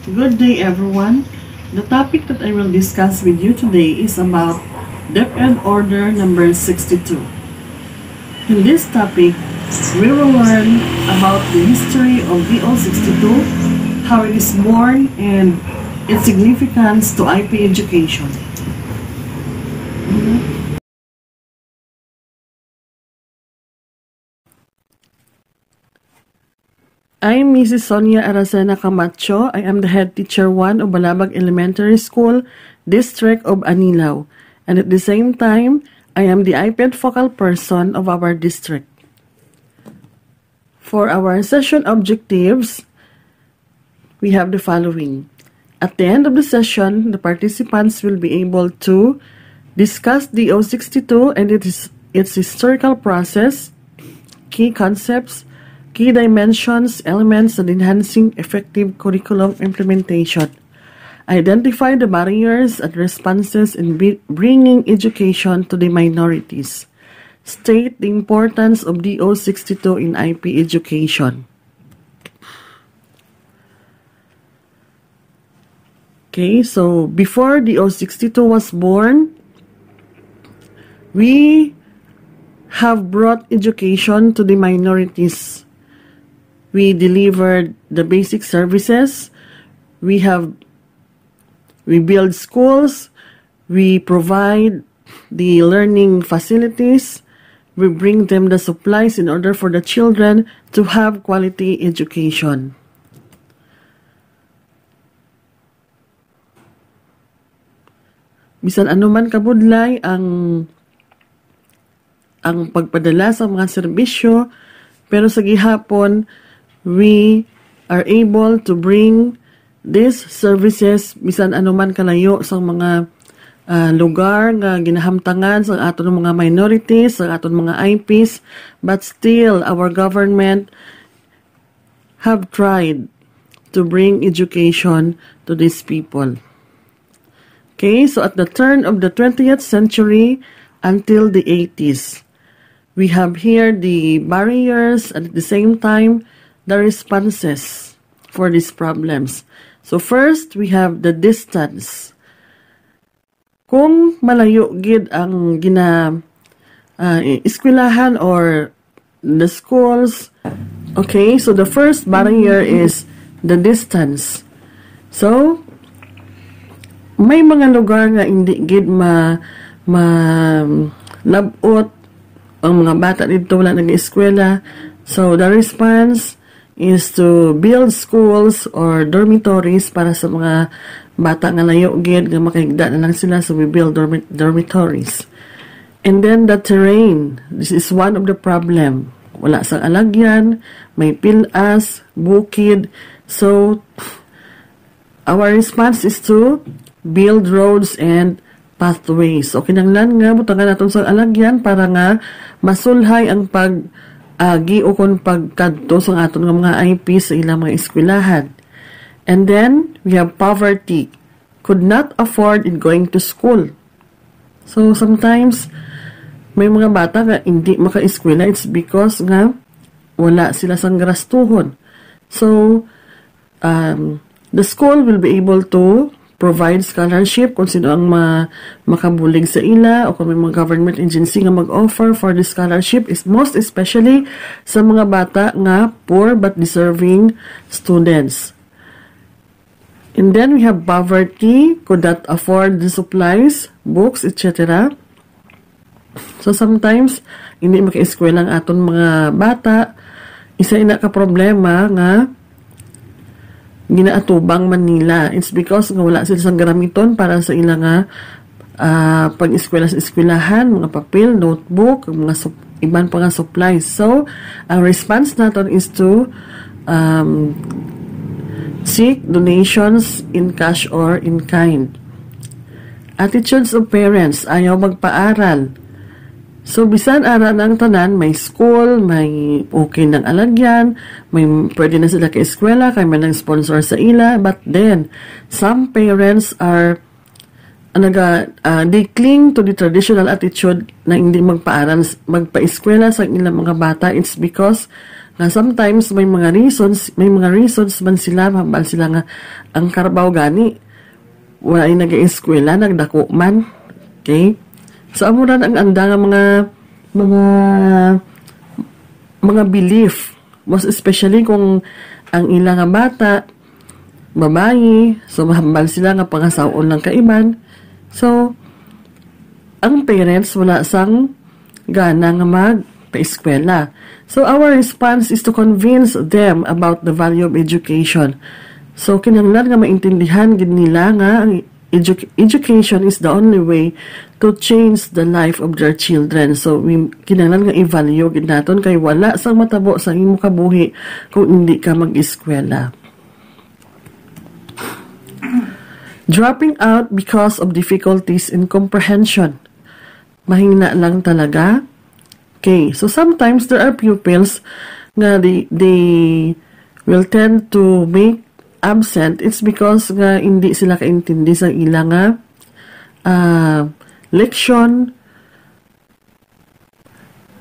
Good day, everyone. The topic that I will discuss with you today is about DepEd Order number 62. In this topic, we will learn about the history of DO 62, how it is born, and its significance to IP education. I'm Mrs. Sonia A Camacho. I am the head teacher 1 of Balabag Elementary School, District of Anilao. And at the same time, I am the iPad focal person of our district. For our session objectives, we have the following. At the end of the session, the participants will be able to discuss DO 62 and its historical process, key concepts, key dimensions, elements, and enhancing effective curriculum implementation. Identify the barriers and responses in bringing education to the minorities. State the importance of DO 62 in IP education. Okay, so before DO 62 was born, we have brought education to the minorities. We delivered the basic services. We build schools. We provide the learning facilities. We bring them the supplies in order for the children to have quality education. Bisan anuman kabudlay ang pagpadala sa mga serbisyo, pero sa gihapon, we are able to bring these services bisan anuman kalayo sa mga lugar nga ginahamtangan sa aton mga minorities, sa aton mga IPs, but still our government have tried to bring education to these people. Okay, so at the turn of the 20th century until the 80s, we have here the barriers and at the same time the responses for these problems. So first, we have the distance. Kung malayo gid ang eskwelahan or the schools, okay, so the first barrier is the distance. So, may mga lugar nga hindi gid labot ang mga bata dito wala nag-eskwela. So, the response is to build schools or dormitories para sa mga bata nga layo gid nga makahigda na lang sila, so we build dormitories. And then the terrain, this is one of the problem. Wala sang alagyan, may pilas, bukid. So our response is to build roads and pathways. So kinahanglan nga butangan naton sa alagyan para nga masulhay ang agi o kung pagkadto sa aton nga mga IP sa ilang mga eskwelahan. And then, we have poverty. Could not afford in going to school. So, sometimes, may mga bata nga hindi maka-eskwela. It's because nga wala sila sang grastuhon. So, the school will be able to provide scholarship kung sino ang makabulig sa ila o kung may mga government agency nga mag-offer for the scholarship is most especially sa mga bata nga poor but deserving students. And then we have poverty, could not afford the supplies, books, etc. So sometimes, hindi maka-eskwela ang aton mga bata. Isa ina ka problema nga ginaatubang Manila. It's because nga wala sila sang garamiton para sa ilang pag-eskwela sa eskwelahan, mga papel, notebook, mga iban pa nga supplies. So, ang response natin is to seek donations in cash or in kind. Attitudes of parents, ayaw magpaaral. So, bisan ara ng tanan, may school, may okay ng alagyan, may pwede na sila ka-eskwela, kay may nang sponsor sa ila, but then, some parents are, they cling to the traditional attitude na hindi magpa-eskwela sa ilang mga bata. It's because Nga sometimes may mga reasons man sila, mahambal sila nga ang karabaw gani wala ay nag-eskwela, nagdako man. Okay? So amuran ang anda nga mga belief, most especially kung ang ilang nga bata babae, so mahambal sila nga pangasaon lang kaiban. So ang parents wala sang gana nga magpa-eskwela. So our response is to convince them about the value of education. So kinahanglan nga maintindihan gid nila nga ang education is the only way to change the life of their children. So kinahanglan nga i-value gid naton kay wala sang matabo sa imong kabuhi kung hindi ka mag-eskwela. Dropping out because of difficulties in comprehension. Mahina lang talaga. Okay, so sometimes there are pupils nga they will tend to make absent. It's because nga hindi sila kaintindi sa ilang leksyon.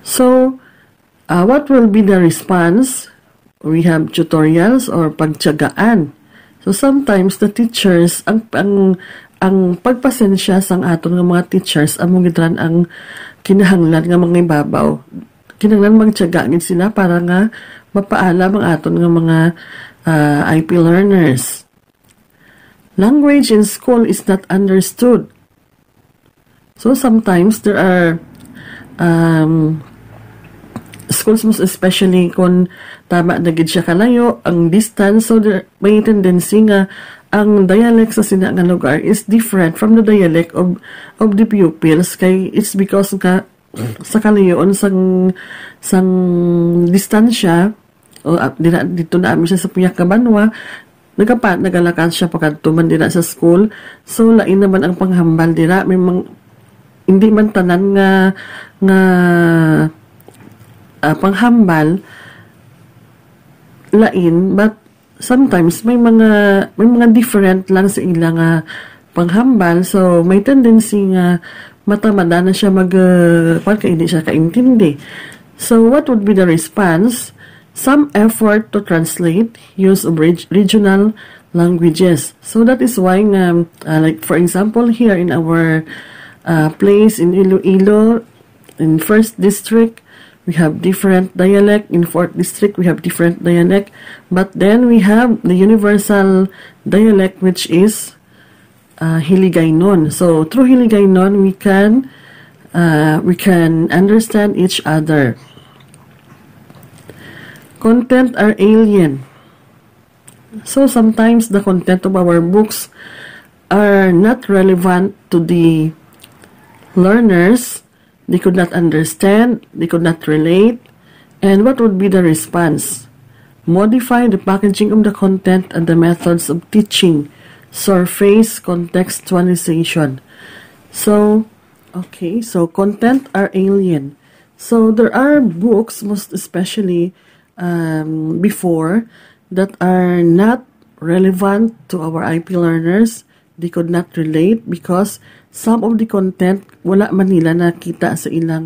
So, what will be the response? We have tutorials or pagtiyagaan. So sometimes the teachers ang pagpasensya sang aton nga mga teachers among gidran ang kinahanglan nga mga ibabaw. Kinahanglan magtiyaga gid sila para nga mapaalam ang aton nga mga IP learners. Language in school is not understood. So sometimes there are schools most especially kung tama na gid siya kalayo ang distance, so there may tendency nga ang dialect sa sina nga lugar is different from the dialect of the pupils kay it's because nga sa kalayoon sang distansya o dito na amin siya sa Puyak Kabanwa nagalakan siya pagkatuman dira sa school, so lain naman ang panghambal dira may hindi man tanan nga panghambal lain, but sometimes may mga different lang sa ilang panghambal, so may tendency nga matamada na siya pagka hindi siya kaintindi. So what would be the response? Some effort to translate use of regional languages. So that is why like for example here in our place in Iloilo in 1st district we have different dialect. In 4th district, we have different dialect. But then we have the universal dialect, which is Hiligaynon. So through Hiligaynon, we can understand each other. Content are alien. So sometimes the content of our books are not relevant to the learners. They could not understand, they could not relate. And what would be the response? Modify the packaging of the content and the methods of teaching. Surface contextualization. So, okay, so content are alien. So there are books, most especially before, that are not relevant to our IP learners. They could not relate because some of the content wala man nila nakita sa ilang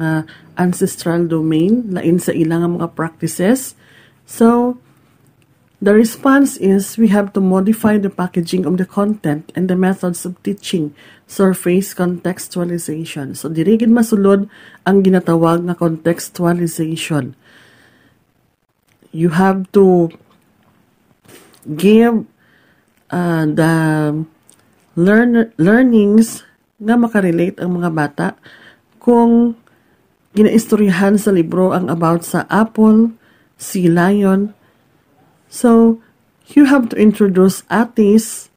ancestral domain, lain sa ilang mga practices. So the response is we have to modify the packaging of the content and the methods of teaching. Surface contextualization. So diri gid masulod ang ginatawag nga contextualization. You have to give the learnings nga makarelate ang mga bata kung ginaistoryahan sa libro ang about sa apple, sea lion. So, you have to introduce atis,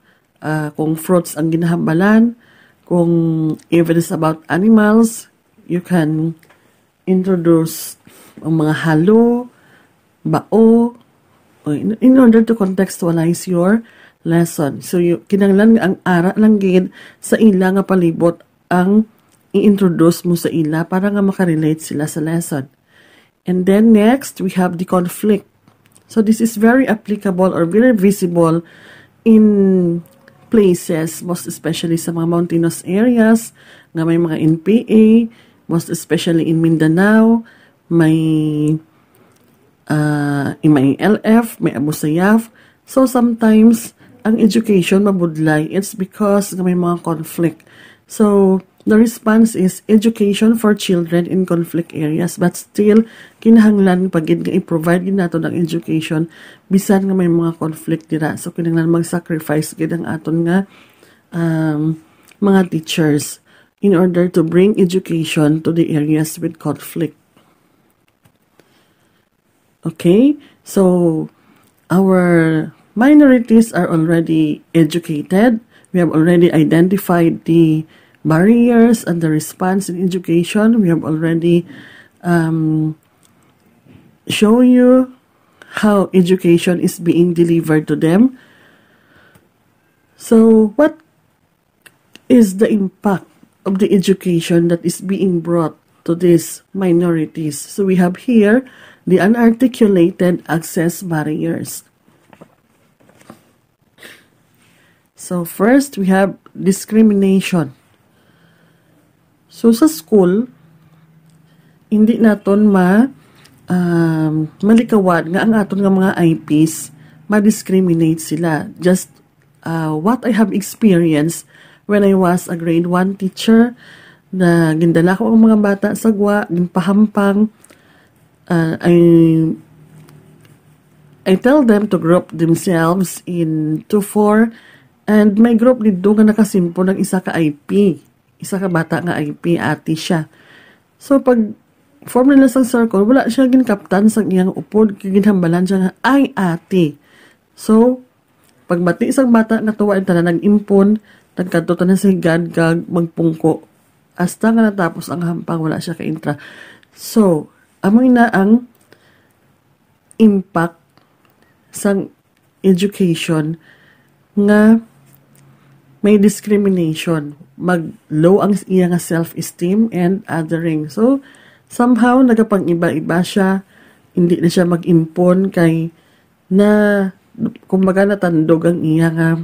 kung fruits ang ginahambalan, kung if it is about animals, you can introduce ang mga halo, bao, in order to contextualize your lesson. So, kinanglan ang ara lang gid sa ila nga palibot ang i-introduce mo sa ila para nga makarelate sila sa lesson. And then next, we have the conflict. So, this is very applicable or very visible in places, most especially sa mga mountainous areas, nga may mga NPA, most especially in Mindanao, may may LF, may Abu Sayyaf. So sometimes, ang education mabudlay, it's because may mga conflict. So, the response is education for children in conflict areas, but still, kinahanglan pag i-provide gid nato ng education, bisan nga may mga conflict dira. So, kinahanglan mag-sacrifice gid ang aton nga mga teachers in order to bring education to the areas with conflict. Okay? So, our minorities are already educated. We have already identified the barriers and the response in education. We have already shown you how education is being delivered to them. So, what is the impact of the education that is being brought to these minorities? So, we have here the unarticulated access barriers. So, first, we have discrimination. So, sa school, hindi naton malikawad nga ang aton nga mga IPs, ma-discriminate sila. Just what I have experienced when I was a grade 1 teacher, na gindala ko ang mga bata sa gwa, ginpahampang, I tell them to group themselves in 2-4, and may group dito nga nakasimpo ng isa ka IP. Isa ka bata nga IP, ati siya. So, pag form nila sa circle, wala siya ginkaptan sa iyang upod, ginhambalan siya nga, ay ati. So, pagbati isang bata nga tuwa, tanan nag-impon, nagkatuta na si gad-gag, magpungko. Hasta nga natapos ang hampang, wala siya ka-intra. So, amoy na ang impact sa education nga may discrimination, mag-low ang iya nga self-esteem and othering. So, somehow, nagapang-iba-iba siya, hindi na siya mag-impon kay na, kumbaga natandog ang iya nga,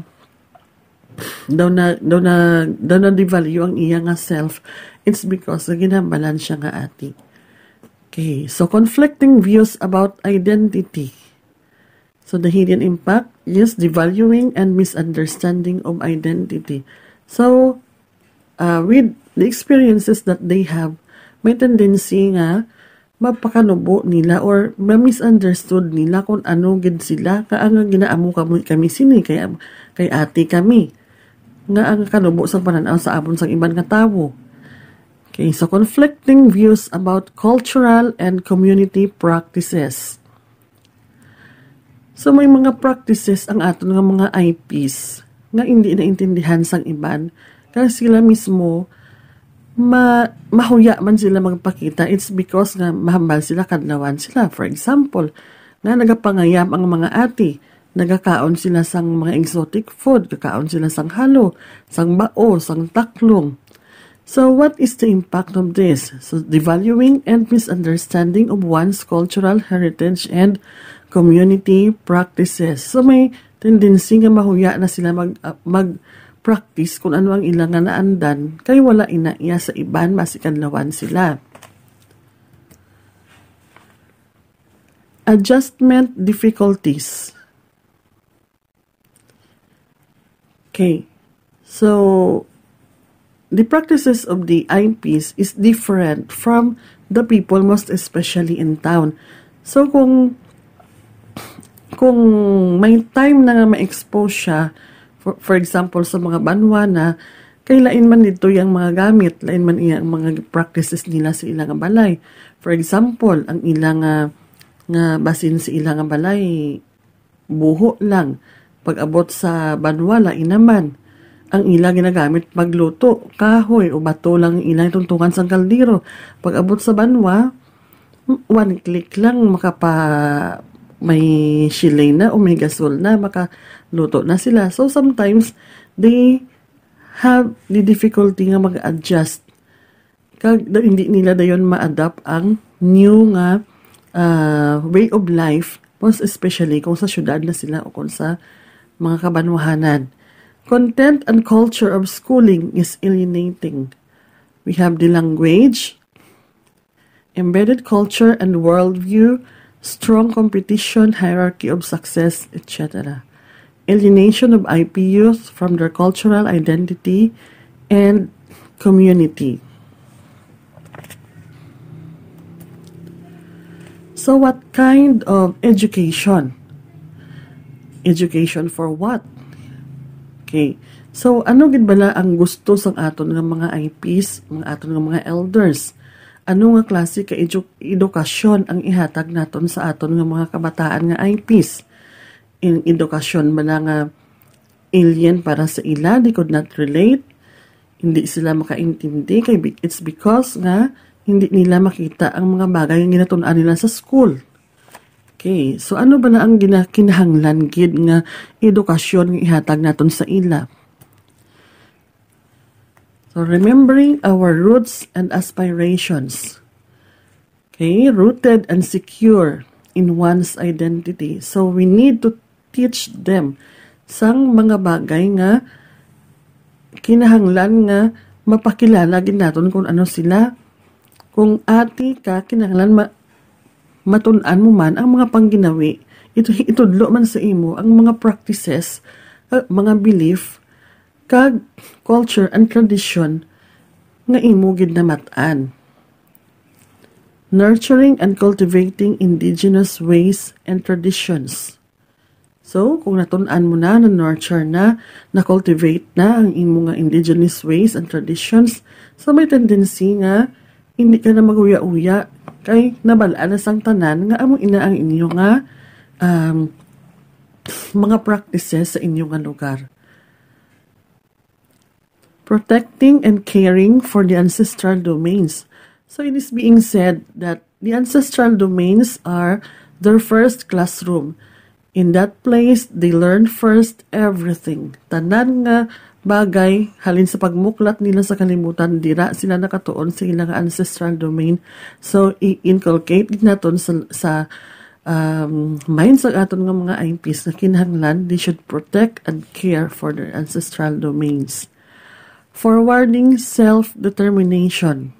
daw na devalue ang iya nga self. It's because ginambalan siya nga ati. Okay, so conflicting views about identity. So the hidden impact is devaluing and misunderstanding of identity. So, with the experiences that they have, may tendency nga mapakanubo nila or ma-misunderstood nila kung ano gid sila. Kaang ginaamo kami sini, kay ati kami. Nga ang kanubo sa pananaw sa abon sang iban nga tawo. Okay, so conflicting views about cultural and community practices. So may mga practices ang aton nga mga IPs nga hindi naintindihan sang iban kasi sila mismo mahuya man sila magpakita. It's because nga mahambal sila, kadlawan sila. For example, nga nagapangayam ang mga ati, nagakaon sila sang mga exotic food, kakaon sila sang halo, sang bao, sang taklong. So what is the impact of this? So devaluing and misunderstanding of one's cultural heritage and community practices. So may tendency nga mahuya na sila mag-practice kung ano ang ilang nga naandan, kay wala inaiya sa iban, masikanlawan sila. Adjustment difficulties. Okay, so the practices of the IPs is different from the people, most especially in town. So kung may time na nga ma-expose siya, for example, sa mga banwa na, kay lain man dito yung mga gamit, lain man iyang mga practices nila sa ilang balay. For example, ang ilang nga basin sa ilang balay, buho lang. Pag abot sa banwa, lain naman. Ang ilang ginagamit magluto, kahoy o bato lang ilang tuntungan sa kaldero. Pag abot sa banwa, one click lang may shilay na o may gasol na, makaluto na sila. So sometimes, they have the difficulty nga mag-adjust. Hindi nila dayon ma-adapt ang new nga way of life, most especially kung sa syudad na sila o kung sa mga kabanwahanan. Content and culture of schooling is alienating. We have the language, embedded culture and worldview. strong competition, hierarchy of success, etc. Alienation of IP youth from their cultural identity and community. So what kind of education? Education for what? Okay. So, ano gid bala ang gusto sang aton nga mga IPs, mga aton nga mga elders? Ano nga klase ka edukasyon ang ihatag naton sa aton nga mga kabataan nga IPs? In edukasyon ba na nga alien para sa ila, they could not relate, hindi sila makaintindi, kay it's because nga hindi nila makita ang mga bagay nga ginatun-an nila sa school. Okay, so ano ba na ang kinahanglan gid nga edukasyon nga ihatag naton sa ila? So remembering our roots and aspirations. Okay, rooted and secure in one's identity. So we need to teach them sang mga bagay nga kinahanglan nga mapakilala gid naton kung ano sila. Kung ati ka, kinahanglan matun-an mo man ang mga pangginawi. Itudlo man sa imo ang mga practices, mga belief, kag culture and tradition nga imo gid na matan. Nurturing and cultivating indigenous ways and traditions. So, kung natun-an mo na nurture na cultivate na ang imo nga indigenous ways and traditions, so may tendency nga hindi ka na mag-uya-uya kay nabalaan na sang tanan nga amo ina ang inyo nga mga practices sa inyo nga lugar. Protecting and caring for the ancestral domains. So it is being said that the ancestral domains are their first classroom. In that place, they learn first everything. Tanan nga bagay, halin sa pagmuklat nila sa kalimutan, dira sila nakatuon sa ilang ancestral domain. So, i-inculcate natin sa mind sa aton nga mga IPs na kinahanglan, they should protect and care for their ancestral domains. Forwarding self-determination.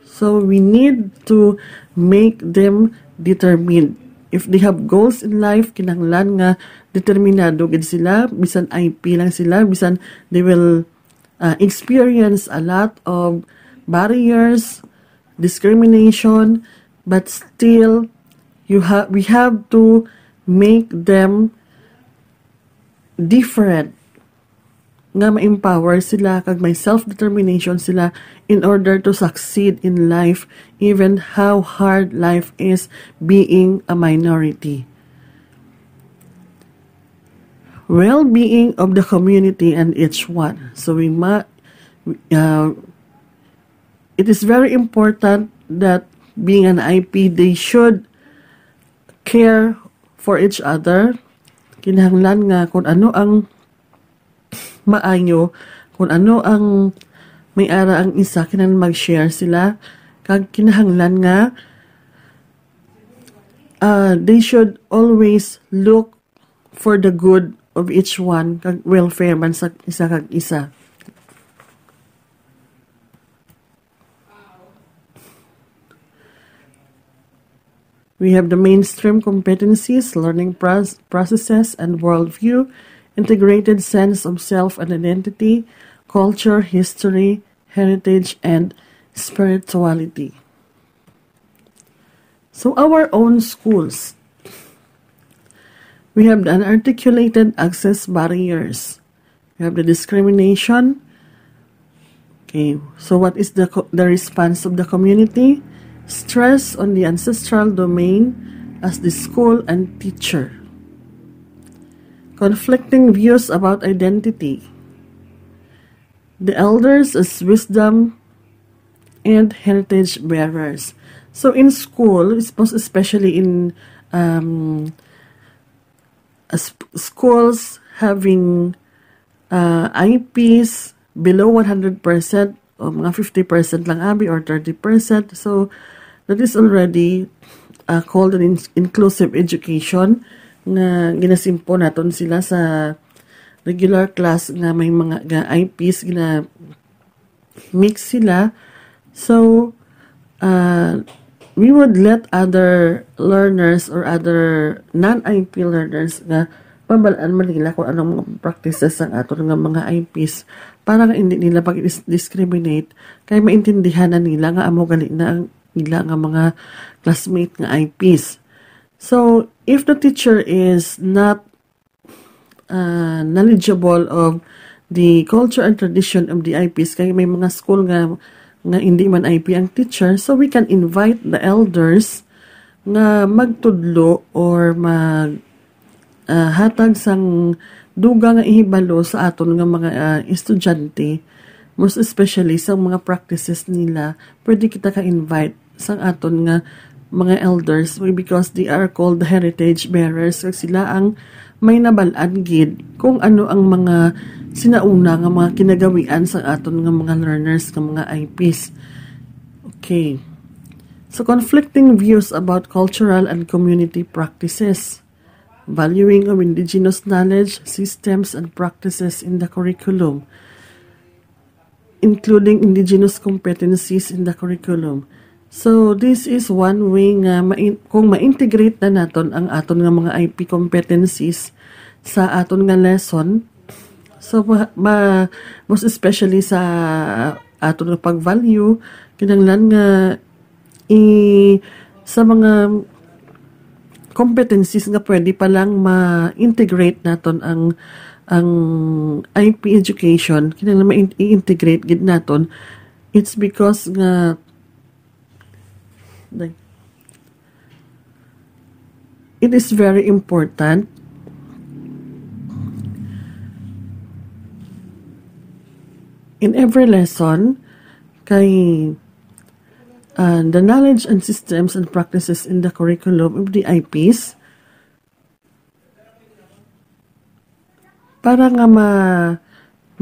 So, we need to make them determined. If they have goals in life, kinahanglan nga determinado gid sila, bisan IP lang sila, bisan they will experience a lot of barriers, discrimination, but still we have to make them different, nga ma-empower sila kag may self-determination sila in order to succeed in life, even how hard life is being a minority. Well-being of the community and each one. So it is very important that being an IP, they should care for each other. Kinahanglan nga kung ano ang maayo, kung ano ang may ara ang isa, kinahanglan mag-share sila, kag kinahanglan nga they should always look for the good of each one, kag welfare man sa isa kag isa. We have the mainstream competencies, learning processes and worldview, integrated sense of self and identity, culture, history, heritage, and spirituality. So our own schools, we have the unarticulated access barriers. We have the discrimination. Okay, so what is the response of the community? Stress on the ancestral domain as the school and teacher. Conflicting views about identity. The elders as wisdom and heritage bearers. So in school, especially in schools having IPs below 100% o mga 50% lang abi or 30%. So that is already called an inclusive education, nga ginasimpo naton sila sa regular class nga may mga IPs gina mix sila. So we would let other learners or other non-IP learners nga pabalaan man nila kung anong mga practices ang aton nga mga IPs para nga hindi nila pag-discriminate kay maintindihan na nila nga amo gali na ang nila nga mga classmate nga IPs. So, if the teacher is not knowledgeable of the culture and tradition of the IPs, kaya may mga school nga hindi man IP ang teacher, so we can invite the elders nga magtudlo or hatag sang duga nga ihibalo sa aton nga mga estudyante, most especially sa mga practices nila. Pwede kita ka-invite sang aton nga mga elders because they are called the heritage bearers. Kasi sila ang may nabalaan gid kung ano ang mga sinauna nga mga kinagawian sa aton nga mga learners nga mga IPs. Okay. So, conflicting views about cultural and community practices. Valuing of indigenous knowledge, systems, and practices in the curriculum, including indigenous competencies in the curriculum. So, this is one way nga kung ma-integrate na naton ang aton nga mga IP competencies sa aton nga lesson. So, most especially sa aton nga pag-value, kinahanglan nga sa mga competencies nga pwede pa lang ma-integrate naton ang IP education, kinahanglan ma-integrate gid naton. It's because nga it is very important in every lesson kay the knowledge and systems and practices in the curriculum of the IPs para nga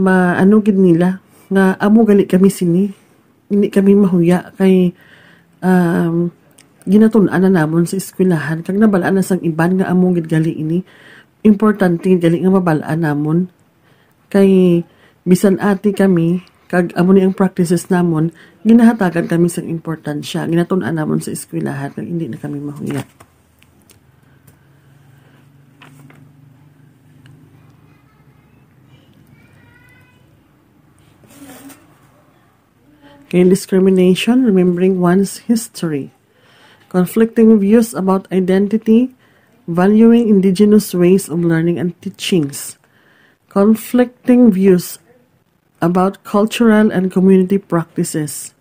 ano gid nila nga amo gali kami sini, hindi kami mahuya kay ginatun-an na namon sa eskwelahan kag nabalaan na sang iban nga amo gid gali ini. Importante gali nga mabalaan namon kay bisan ati kami kag amo ni ang practices namon, ginahatagan kami sa importansya, ginatun-an namon sa eskwelahan kag hindi na kami mahuya. Okay, discrimination, remembering one's history. Conflicting views about identity, valuing indigenous ways of learning and teachings. Conflicting views about cultural and community practices.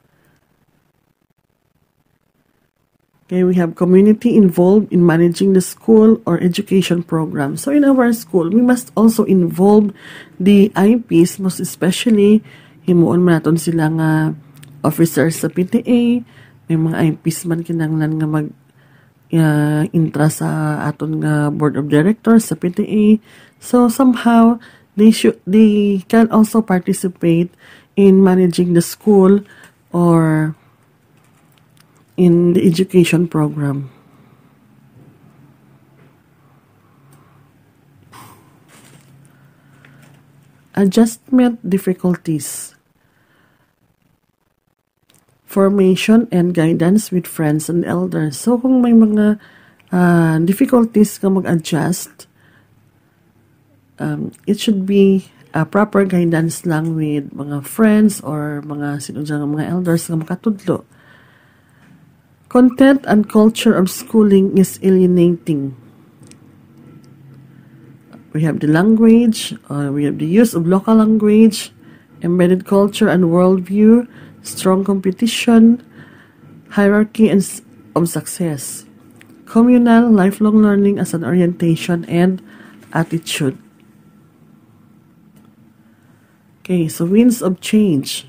Okay, we have community involved in managing the school or education program. So in our school, we must also involve the IPs, most especially himuon man naton sila nga officers sa PTA, may mga IPs man kinahanglan nga mag intra sa aton nga board of directors sa PTA. So somehow they can also participate in managing the school or in the education program. Adjustment difficulties. Formation and guidance with friends and elders. So kung may mga difficulties ka mag-adjust, it should be proper guidance lang with mga friends or mga sinunjang mga elders nga makatudlo. Content and culture of schooling is alienating. We have the language, we have the use of local language, embedded culture and worldview, strong competition, hierarchy and of success, communal lifelong learning as an orientation and attitude. Okay, so winds of change.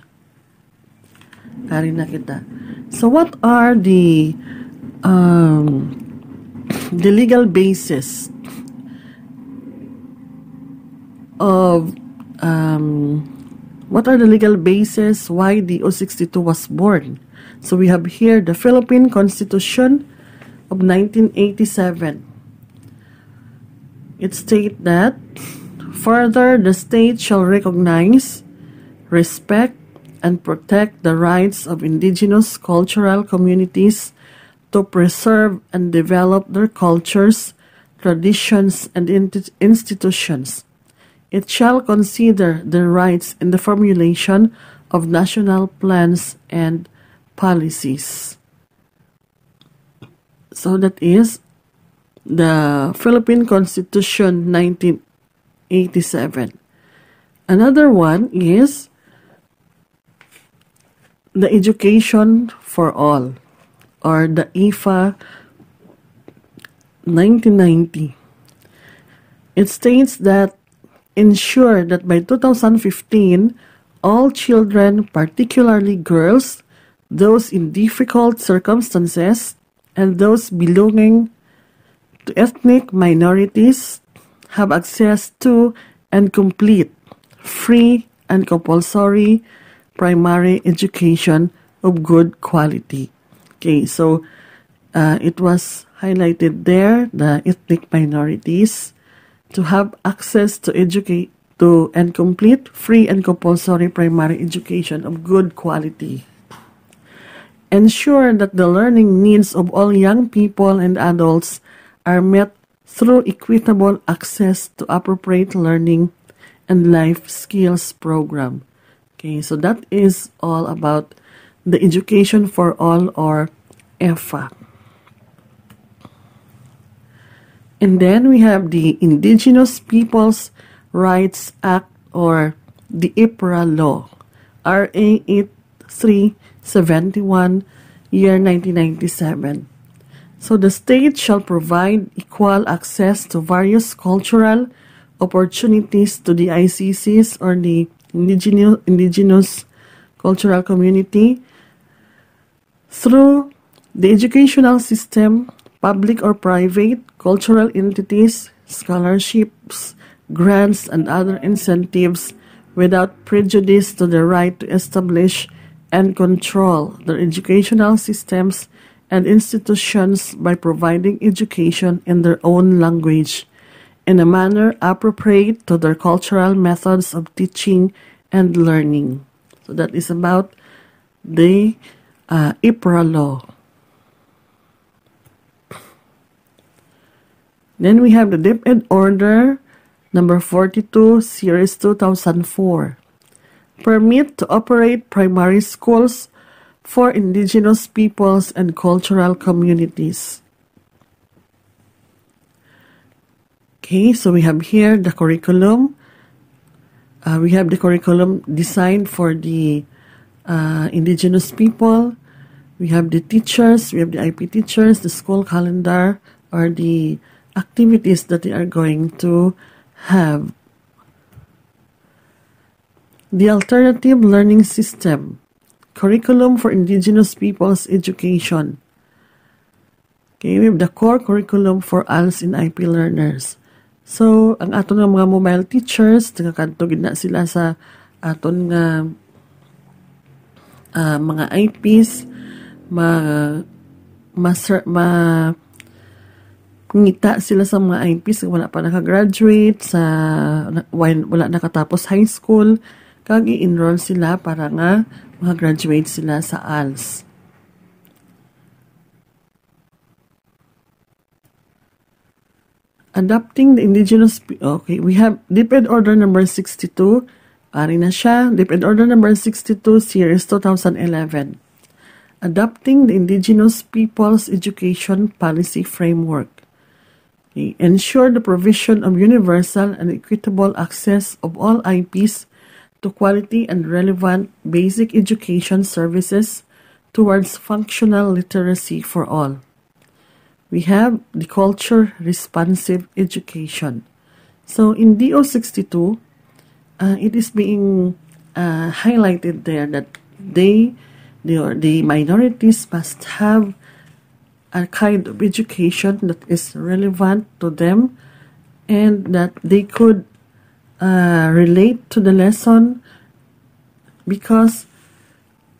Ari na kita. So what are the legal basis of what are the legal basis why the O62 was born? So we have here the Philippine Constitution of 1987. It states that further, the state shall recognize, respect, and protect the rights of indigenous cultural communities, to preserve and develop their cultures, traditions, and institutions. It shall consider their rights in the formulation of national plans and policies. So that is the Philippine Constitution 1987. Another one is the Education for All, or the IFA 1990. It states that ensure that by 2015, all children, particularly girls, those in difficult circumstances, and those belonging to ethnic minorities have access to and complete free and compulsory primary education of good quality. Okay, so it was highlighted there, the ethnic minorities, to have access to educate to and complete free and compulsory primary education of good quality. Ensure that the learning needs of all young people and adults are met through equitable access to appropriate learning and life skills program. Okay, so that is all about the Education for All, or EFA. And then we have the Indigenous Peoples Rights Act, or the IPRA law, RA 8371, year 1997. So the state shall provide equal access to various cultural opportunities to the ICCs, or the indigenous cultural community, through the educational system, public or private, cultural entities, scholarships, grants, and other incentives, without prejudice to the right to establish and control their educational systems and institutions by providing education in their own language in a manner appropriate to their cultural methods of teaching and learning. So that is about the IPRA law. Then we have the DepEd Order number 42, Series 2004. Permit to operate primary schools for indigenous peoples and cultural communities. Okay, so we have here the curriculum. We have the curriculum designed for the indigenous people. We have the teachers, we have the IP teachers, the school calendar, or the activities that they are going to have. The alternative learning system, curriculum for indigenous people's education. Okay, we have the core curriculum for ALS and IP learners. So, ang aton nga mga mobile teachers, tagakantog na sila sa aton nga mga IPs, ngita sila sa mga IPs wala pa nakagraduate, wala nakatapos high school, kag i-enroll sila para nga makagraduate sila sa ALS. Adopting the indigenous, okay, we have DepEd Order number 62, ari na siya, DepEd Order number 62, Series 2011. Adopting the Indigenous Peoples Education Policy Framework. Okay. Ensure the provision of universal and equitable access of all IPs to quality and relevant basic education services towards functional literacy for all. We have the culture responsive education. So in DO62, it is being highlighted there that the minorities must have a kind of education that is relevant to them and that they could relate to the lesson, because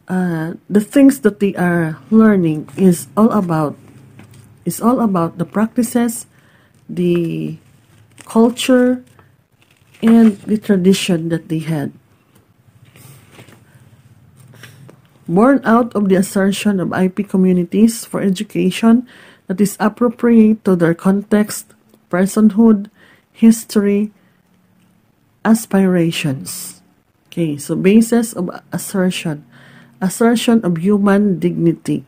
the things that they are learning is all about the practices, the culture, and the tradition that they had. born out of the assertion of IP communities for education that is appropriate to their context, personhood, history, aspirations. Okay, so basis of assertion. Assertion of human dignity.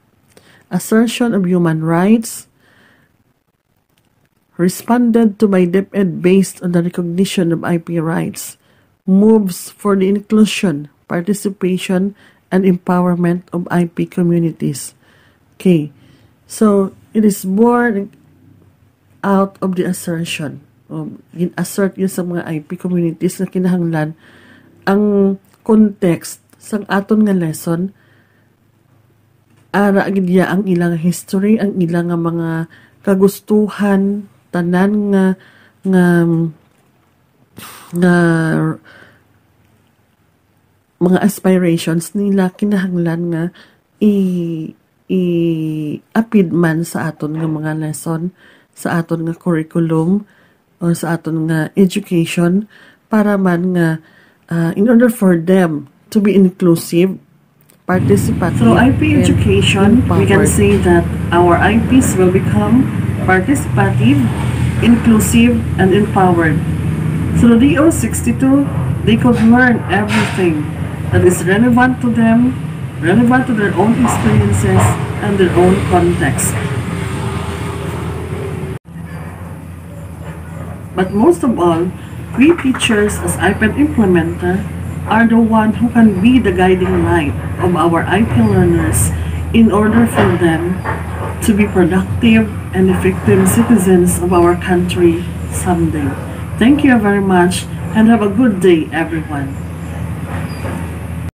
Assertion of human rights, responded to by DepEd based on the recognition of IP rights, moves for the inclusion, participation, and empowerment of IP communities. Okay, so it is born out of the assertion. Gin-assert yun sa mga IP communities na kinahanglan ang context sang aton nga lesson ara gid ang ilang history, ang ilang nga mga kagustuhan, tanan nga mga aspirations nila kinahanglan nga i-apid man sa aton nga mga lesson, sa aton nga curriculum o sa aton nga education para man nga in order for them to be inclusive, participative. Through IP education, we can say that our IPs will become participative, inclusive, and empowered. Through DO62, they could learn everything that is relevant to them, relevant to their own experiences and their own context. But most of all, we teachers as iPad implementer are the one who can be the guiding light of our IP learners in order for them to be productive and effective citizens of our country someday. Thank you very much and have a good day, everyone.